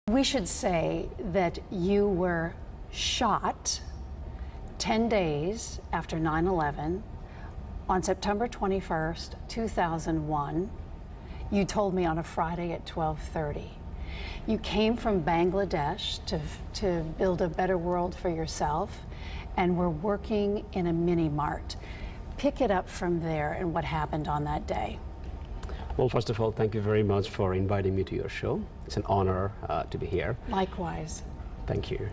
We should say that you were shot 10 days after 9/11 on September 21st, 2001. You told me on a Friday at 12:30. You came from Bangladesh to build a better world for yourself and were working in a mini mart. Pick it up from there and what happened on that day. Well, first of all, thank you very much for inviting me to your show. It's an honor to be here. Likewise. Thank you.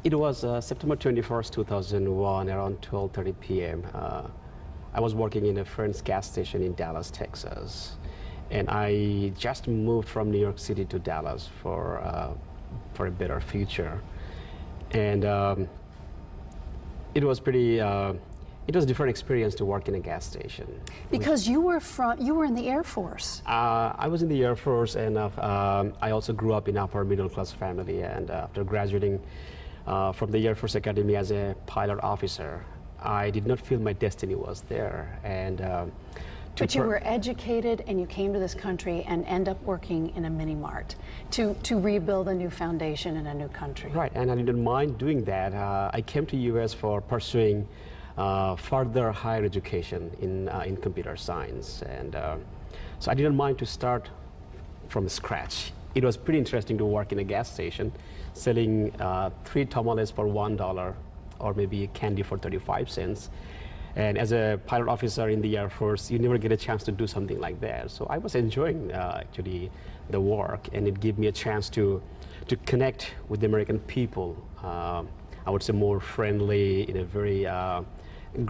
It was September 21st, 2001, around 12:30 p.m. I was working in a friend's gas station in Dallas, Texas. And I just moved from New York City to Dallas for a better future. And it was pretty, it was a different experience to work in a gas station. Because you were in the Air Force. I was in the Air Force, and I also grew up in upper middle class family. And after graduating from the Air Force Academy as a pilot officer, I did not feel my destiny was there. And but you were educated, and you came to this country and end up working in a mini mart to rebuild a new foundation in a new country. Right, and I didn't mind doing that. I came to U.S. for pursuing further higher education in computer science, and so I didn't mind to start from scratch. It was pretty interesting to work in a gas station, selling 3 tamales for $1, or maybe candy for 35 cents. And as a pilot officer in the Air Force, you never get a chance to do something like that. So I was enjoying actually the work, and it gave me a chance to connect with the American people. I would say more friendly, in a very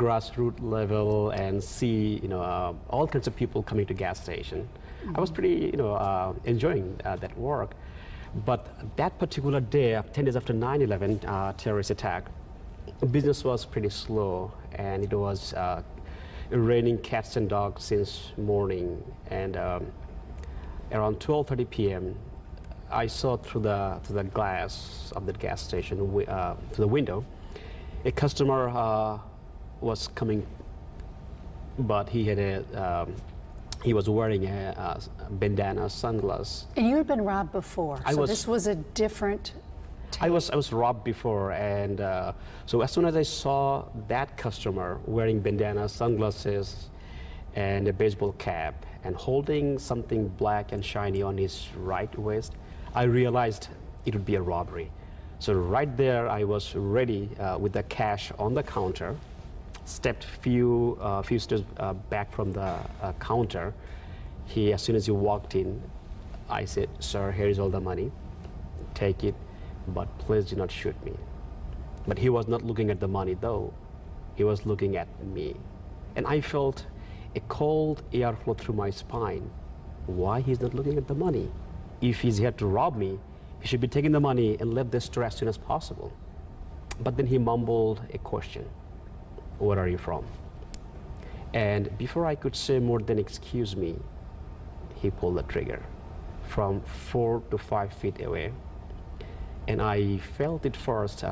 grassroots level, and see all kinds of people coming to gas station. Mm-hmm. I was pretty enjoying that work. But that particular day, 10 days after 9/11 terrorist attack, business was pretty slow, and it was raining cats and dogs since morning. And around 12:30 p.m., I saw through the glass of the gas station, through the window, a customer was coming, but he had he was wearing a bandana, sunglasses. And you had been robbed before, so this was a different. I was robbed before, and so as soon as I saw that customer wearing bandana, sunglasses, and a baseball cap, and holding something black and shiny on his right waist, I realized it would be a robbery. So right there, I was ready with the cash on the counter, stepped few steps back from the counter. As soon as he walked in, I said, "Sir, here is all the money. Take it, but please do not shoot me." But he was not looking at the money, though. He was looking at me. And I felt a cold air flow through my spine. Why he's not looking at the money? If he's here to rob me, he should be taking the money and left the store as soon as possible. But then he mumbled a question. "Where are you from?" And before I could say more than "excuse me," he pulled the trigger from 4 to 5 feet away. And I felt it first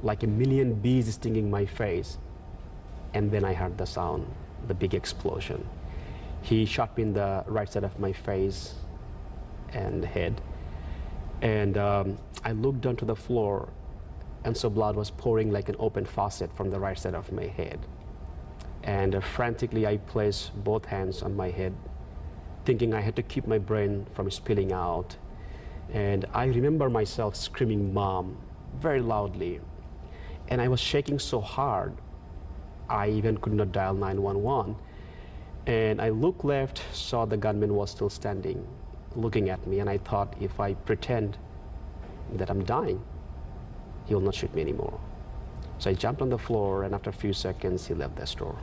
like a million bees stinging my face. And then I heard the sound, the big explosion. He shot me in the right side of my face and head. And I looked down to the floor, and so blood was pouring like an open faucet from the right side of my head. And frantically, I placed both hands on my head, thinking I had to keep my brain from spilling out. And I remember myself screaming "Mom" very loudly. And I was shaking so hard, I even could not dial 911. And I looked left, saw the gunman was still standing, looking at me. And I thought, if I pretend that I'm dying, he will not shoot me anymore. So I jumped on the floor, and after a few seconds, he left the store.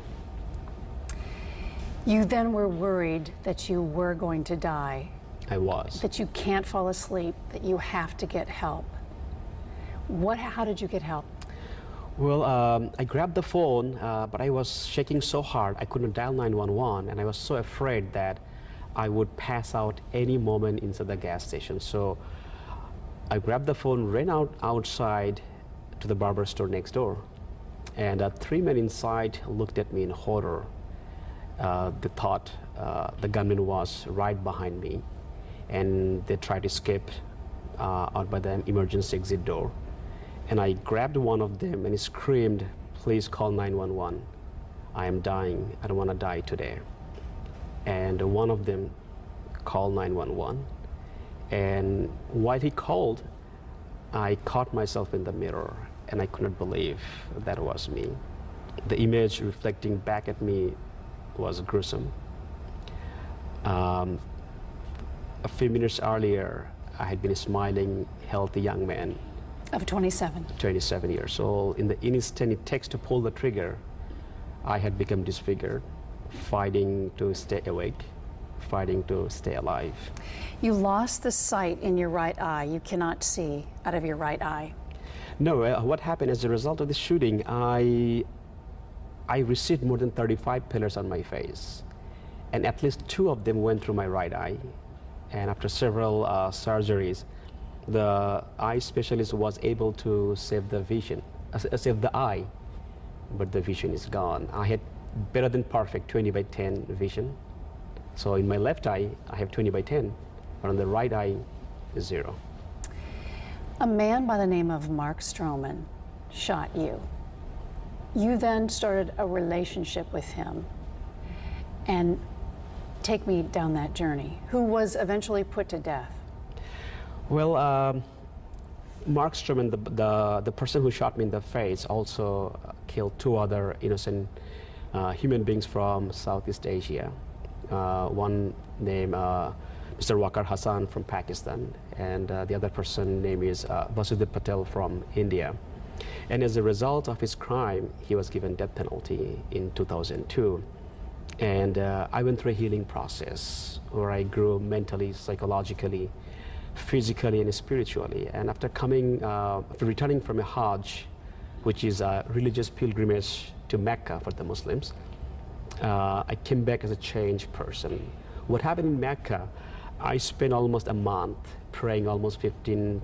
You then were worried that you were going to die. I was. That you can't fall asleep, that you have to get help. How did you get help? Well, I grabbed the phone, but I was shaking so hard I couldn't dial 911, and I was so afraid that I would pass out any moment inside the gas station. So I grabbed the phone, ran outside to the barber store next door, And three men inside looked at me in horror. They thought the gunman was right behind me, and they tried to escape out by the emergency exit door. And I grabbed one of them and he screamed, "Please call 911. I am dying. I don't want to die today." And one of them called 911. And while he called, I caught myself in the mirror, and I couldn't believe that was me. The image reflecting back at me was gruesome. A few minutes earlier, I had been a smiling, healthy young man, Of 27. 27 years old. In the instant it takes to pull the trigger, I had become disfigured, fighting to stay awake, fighting to stay alive. You lost the sight in your right eye. You cannot see out of your right eye. No, what happened as a result of the shooting, I received more than 35 pillars on my face, and at least 2 of them went through my right eye. And after several surgeries, the eye specialist was able to save the vision, save the eye, but the vision is gone. I had better than perfect 20/10 vision. So in my left eye, I have 20/10, but on the right eye, 0. A man by the name of Mark Stroman shot you. You then started a relationship with him. And take me down that journey. Who was eventually put to death? Well, Mark Stroman, the person who shot me in the face, also killed 2 other innocent human beings from Southeast Asia. One named Mr. Waqar Hassan from Pakistan, and the other person name is Vasudeb Patel from India. And as a result of his crime, he was given death penalty in 2002. And I went through a healing process where I grew mentally, psychologically, physically, and spiritually. And after returning from a Hajj, which is a religious pilgrimage to Mecca for the Muslims, I came back as a changed person. What happened in Mecca, I spent almost a month praying almost 15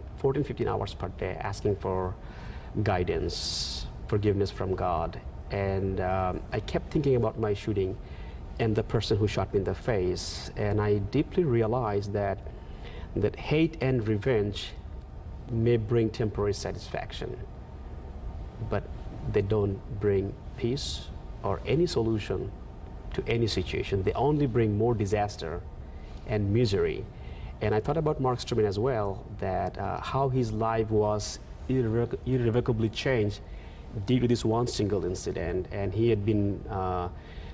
hours per day, asking for guidance, forgiveness from God. And I kept thinking about my shooting and the person who shot me in the face. And I deeply realized that hate and revenge may bring temporary satisfaction, but they don't bring peace or any solution to any situation. They only bring more disaster and misery. And I thought about Mark Stroman as well, that how his life was irrevocably changed due to this one single incident. And he had been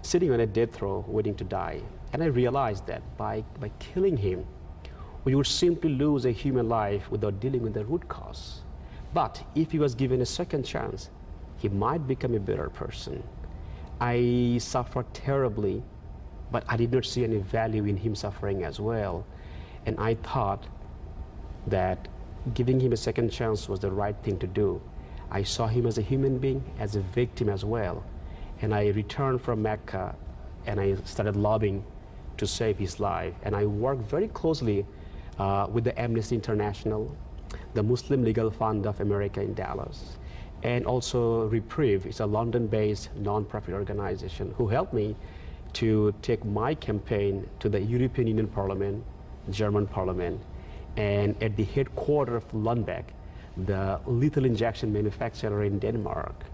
sitting on a death row waiting to die. And I realized that by killing him, we would simply lose a human life without dealing with the root cause. But if he was given a second chance, he might become a better person. I suffered terribly, but I did not see any value in him suffering as well. And I thought that giving him a second chance was the right thing to do. I saw him as a human being, as a victim as well. And I returned from Mecca and I started lobbying to save his life. And I worked very closely with the Amnesty International, the Muslim Legal Fund of America in Dallas, and also Reprieve. It's a London-based non-profit organization who helped me to take my campaign to the European Union Parliament, German Parliament, and at the headquarters of Lundbeck, the lethal injection manufacturer in Denmark.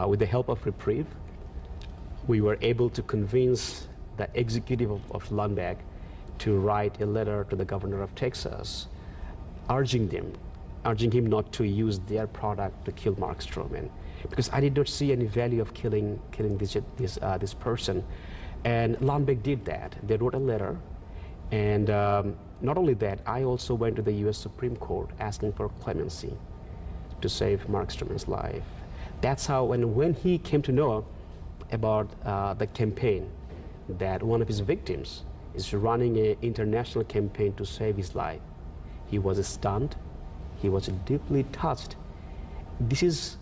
With the help of Reprieve, we were able to convince the executive of Lundbeck to write a letter to the governor of Texas, urging him not to use their product to kill Mark Stroman, because I did not see any value of killing this person. And Lundbeck did that. They wrote a letter, and not only that, I also went to the U.S. Supreme Court asking for clemency to save Mark Stroman's life. That's how, when he came to know about the campaign, that one of his victims is running an international campaign to save his life, he was stunned. He was deeply touched. This is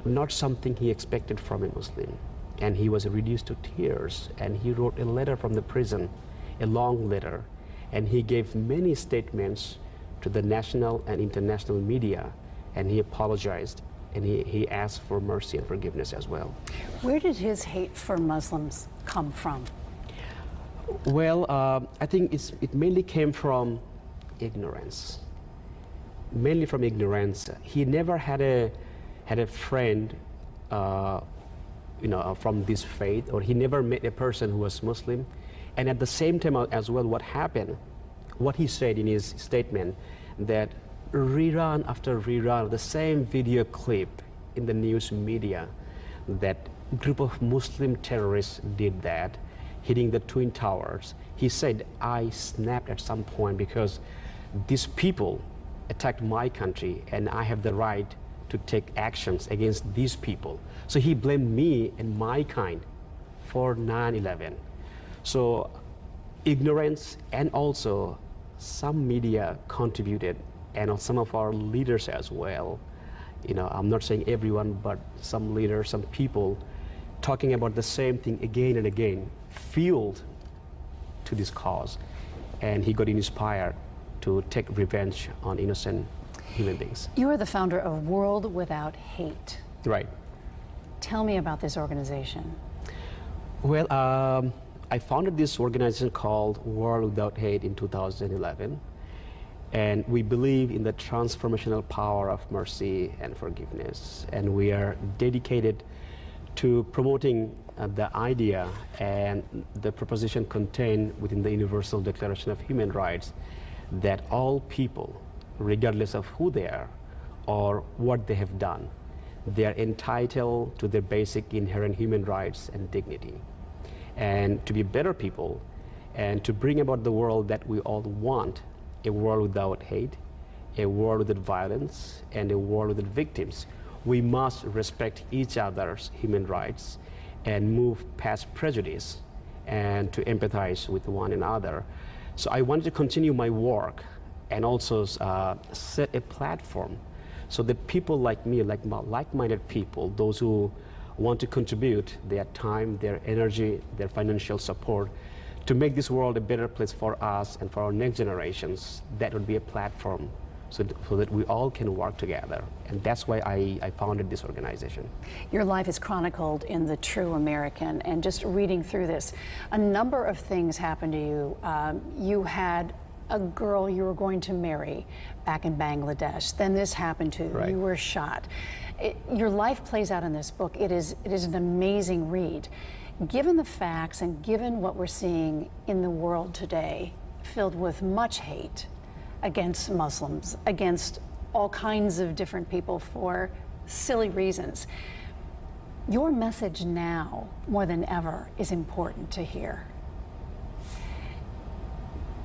not something he expected from a Muslim. And he was reduced to tears. And he wrote a letter from the prison, a long letter. And he gave many statements to the national and international media. And he apologized and he asked for mercy and forgiveness as well. Where did his hate for Muslims come from? Well, I think it mainly came from ignorance. Mainly from ignorance. He never had a friend, from this faith, or he never met a person who was Muslim. And at the same time as well, what happened, what he said in his statement, that rerun after rerun, the same video clip in the news media, that group of Muslim terrorists did that, hitting the Twin Towers. He said, I snapped at some point because these people attacked my country and I have the right to take actions against these people. So he blamed me and my kind for 9/11. So ignorance, and also some media contributed, and some of our leaders as well. I'm not saying everyone, but some leaders, some people talking about the same thing again and again, fueled to this cause, and he got inspired to take revenge on innocent human beings. You are the founder of World Without Hate. Right. Tell me about this organization. Well, I founded this organization called World Without Hate in 2011, and we believe in the transformational power of mercy and forgiveness, and we are dedicated to promoting the idea and the proposition contained within the Universal Declaration of Human Rights that all people, regardless of who they are or what they have done, they are entitled to their basic inherent human rights and dignity, and to be better people, and to bring about the world that we all want, a world without hate, a world without violence, and a world without victims. We must respect each other's human rights and move past prejudice and to empathize with one another. So I wanted to continue my work and also set a platform so that people like me, like-minded people, those who want to contribute their time, their energy, their financial support to make this world a better place for us and for our next generations, that would be a platform so that we all can work together. And that's why I founded this organization. Your life is chronicled in The True American, and just reading through this, a number of things happened to you. You had a girl you were going to marry back in Bangladesh. Then this happened to you. Right. You were shot. Your life plays out in this book. It is an amazing read. Given the facts and given what we're seeing in the world today, filled with much hate against Muslims, against all kinds of different people for silly reasons, your message now, more than ever, is important to hear.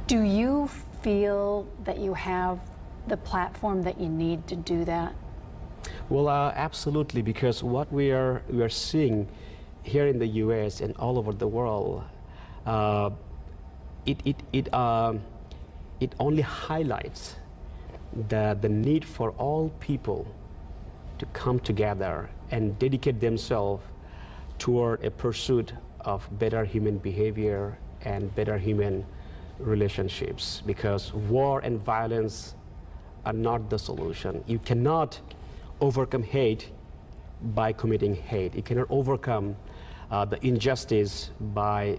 Do you feel that you have the platform that you need to do that? Well, absolutely, because what we are seeing here in the U.S. and all over the world, it only highlights the need for all people to come together and dedicate themselves toward a pursuit of better human behavior and better human relationships, because war and violence are not the solution. You cannot overcome hate by committing hate. You cannot overcome the injustice by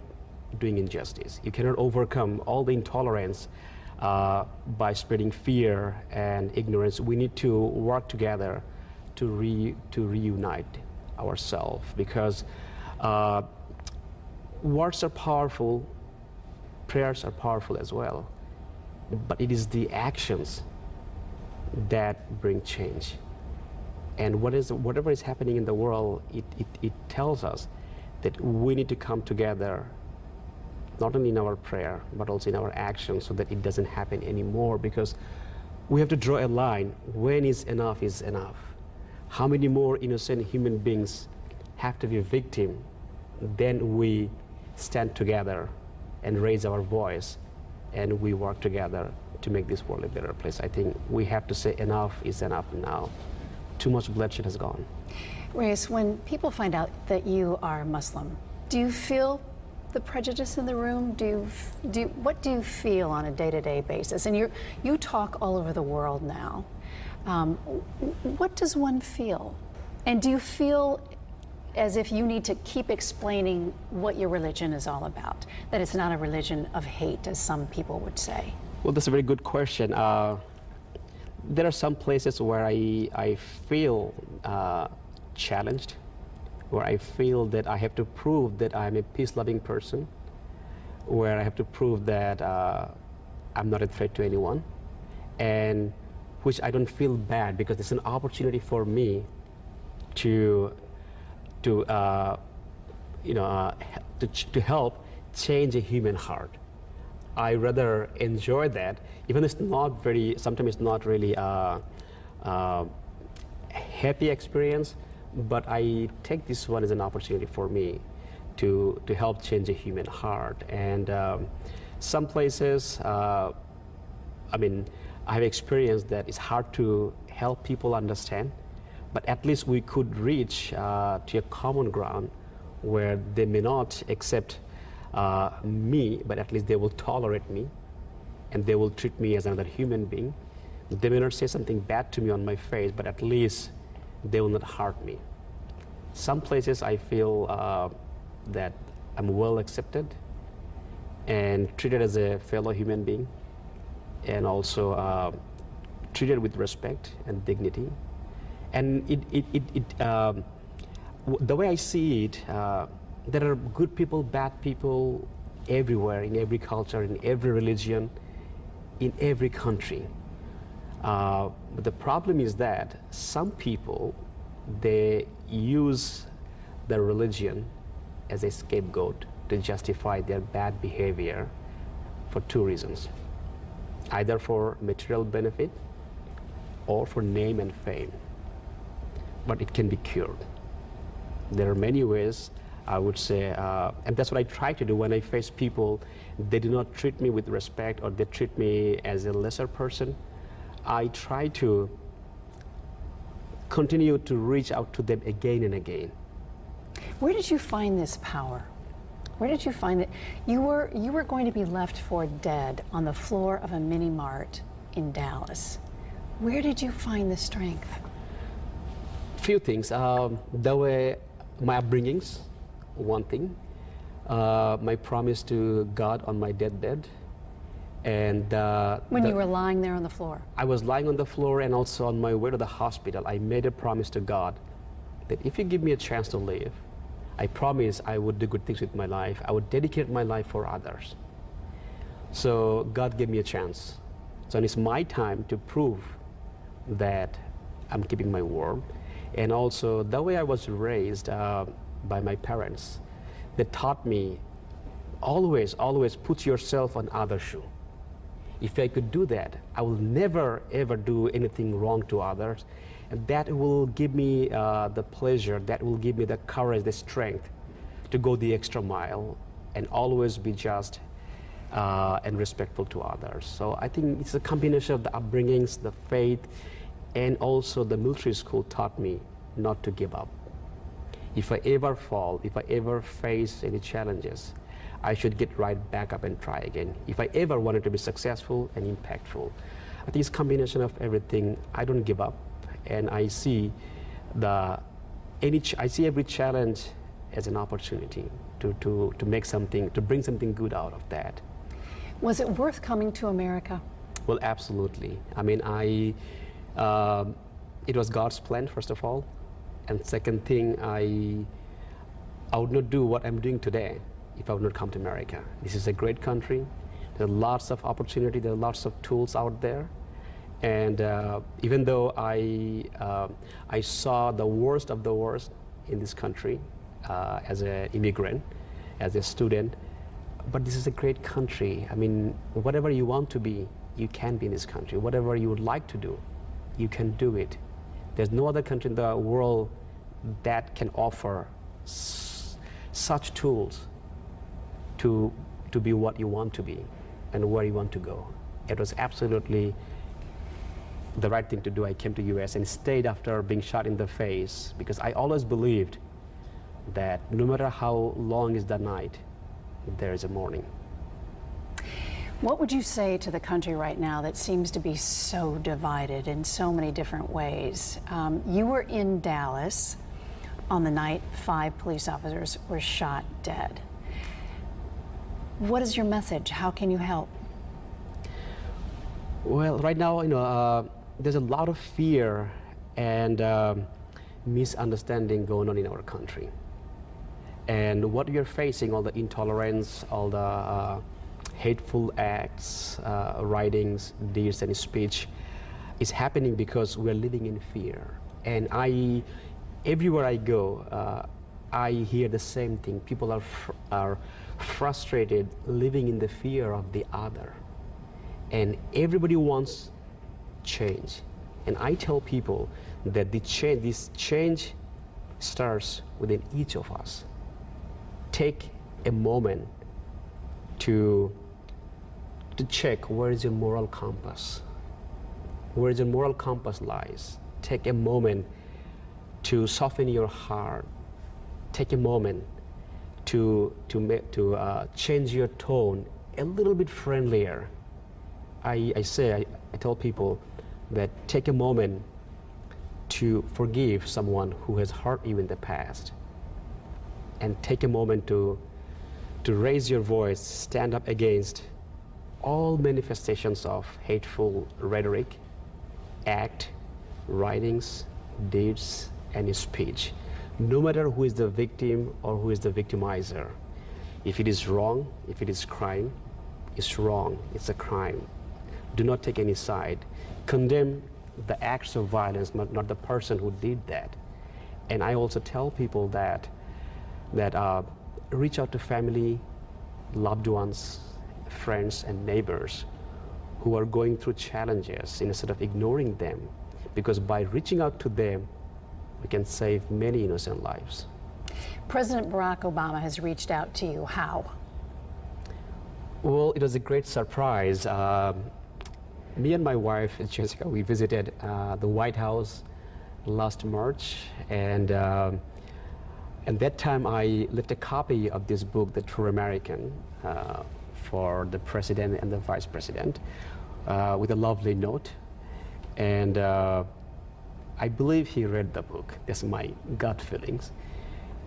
doing injustice. You cannot overcome all the intolerance by spreading fear and ignorance. We need to work together to reunite ourselves, because words are powerful, prayers are powerful as well, but it is the actions that bring change. And whatever is happening in the world, it tells us that we need to come together, not only in our prayer, but also in our actions, so that it doesn't happen anymore, because we have to draw a line. When is enough is enough? How many more innocent human beings have to be a victim? Then we stand together and raise our voice, and we work together to make this world a better place. I think we have to say enough is enough now. Too much bloodshed has gone. Rais, when people find out that you are Muslim, do you feel the prejudice in the room? What do you feel on a day-to-day basis? And you talk all over the world now. What does one feel? And do you feel as if you need to keep explaining what your religion is all about? That it's not a religion of hate, as some people would say? Well, that's a very good question. There are some places where I feel challenged, where I feel that I have to prove that I'm a peace-loving person, where I have to prove that I'm not a threat to anyone, and which I don't feel bad because it's an opportunity for me to help change a human heart. I rather enjoy that, even though it's not very, sometimes it's not really a happy experience, but I take this one as an opportunity for me to help change a human heart. And some places, I have experienced that it's hard to help people understand, but at least we could reach to a common ground where they may not accept me, but at least they will tolerate me and they will treat me as another human being. They may not say something bad to me on my face, but at least they will not hurt me. Some places I feel that I'm well accepted and treated as a fellow human being, and also treated with respect and dignity. And the way I see it, there are good people, bad people everywhere, in every culture, in every religion, in every country. But the problem is that some people, they use their religion as a scapegoat to justify their bad behavior for two reasons: either for material benefit or for name and fame. But it can be cured. There are many ways, I would say, and that's what I try to do when I face people. They do not treat me with respect, or they treat me as a lesser person. I try to continue to reach out to them again and again. Where did you find this power? Where did you find it? You were going to be left for dead on the floor of a mini mart in Dallas. Where did you find the strength? Few things. There were my upbringings, one thing. My promise to God on my deathbed. And when you were lying there on the floor? I was lying on the floor, and also on my way to the hospital, I made a promise to God that if you give me a chance to live, I promise I would do good things with my life. I would dedicate my life for others. So God gave me a chance. So it's my time to prove that I'm keeping my word. And also the way I was raised by my parents, they taught me always put yourself on other shoe. If I could do that, I will never ever do anything wrong to others. And that will give me the pleasure, that will give me the courage, the strength to go the extra mile and always be just and respectful to others. So I think it's a combination of the upbringings, the faith, and also the military school taught me not to give up. If I ever fall, if I ever face any challenges, I should get right back up and try again. If I ever wanted to be successful and impactful, I think it's a combination of everything. I don't give up, and I see every challenge as an opportunity to make something, to bring something good out of that. Was it worth coming to America? Well, absolutely. I mean, it was God's plan, first of all, and second thing, I would not do what I'm doing today if I would not come to America. This is a great country. There are lots of opportunity. There are lots of tools out there. And even though I saw the worst of the worst in this country as an immigrant, as a student, but this is a great country. I mean, whatever you want to be, you can be in this country. Whatever you would like to do, you can do it. There's no other country in the world that can offer such tools to be what you want to be and where you want to go. It was absolutely the right thing to do. I came to US and stayed after being shot in the face, because I always believed that no matter how long is the night, there is a morning. What would you say to the country right now that seems to be so divided in so many different ways? You were in Dallas on the night 5 police officers were shot dead. What is your message? How can you help? Well, right now, there's a lot of fear and misunderstanding going on in our country. And what we are facing, all the intolerance, all the hateful acts, writings, deeds, and speech, is happening because we're living in fear. And everywhere I go, I hear the same thing. People are frustrated, living in the fear of the other. And everybody wants change. And I tell people that this change starts within each of us. Take a moment to check where is your moral compass. Where your moral compass lies. Take a moment to soften your heart. Take a moment to change your tone a little bit friendlier. I tell people that take a moment to forgive someone who has hurt you in the past, and take a moment to raise your voice, stand up against all manifestations of hateful rhetoric, act, writings, deeds, and speech, no matter who is the victim or who is the victimizer. If it is wrong, if it is crime, it's wrong, it's a crime. Do not take any side. Condemn the acts of violence, not the person who did that. And I also tell people that reach out to family, loved ones, friends, and neighbors who are going through challenges instead of ignoring them, because by reaching out to them, we can save many innocent lives. President Barack Obama has reached out to you. How? Well, it was a great surprise. Me and my wife, Jessica, we visited the White House last March, and that time I left a copy of this book, The True American, for the President and the Vice President, with a lovely note. And I believe he read the book. That's my gut feelings.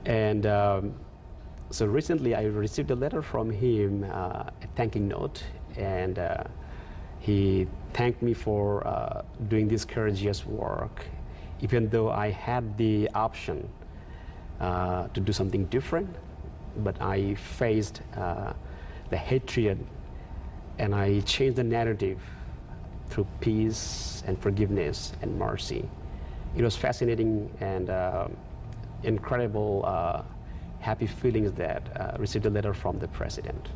And so recently I received a letter from him, a thanking note, and he thanked me for doing this courageous work, even though I had the option to do something different, but I faced the hatred, and I changed the narrative through peace and forgiveness and mercy. It was fascinating and incredible, happy feelings that received a letter from the President.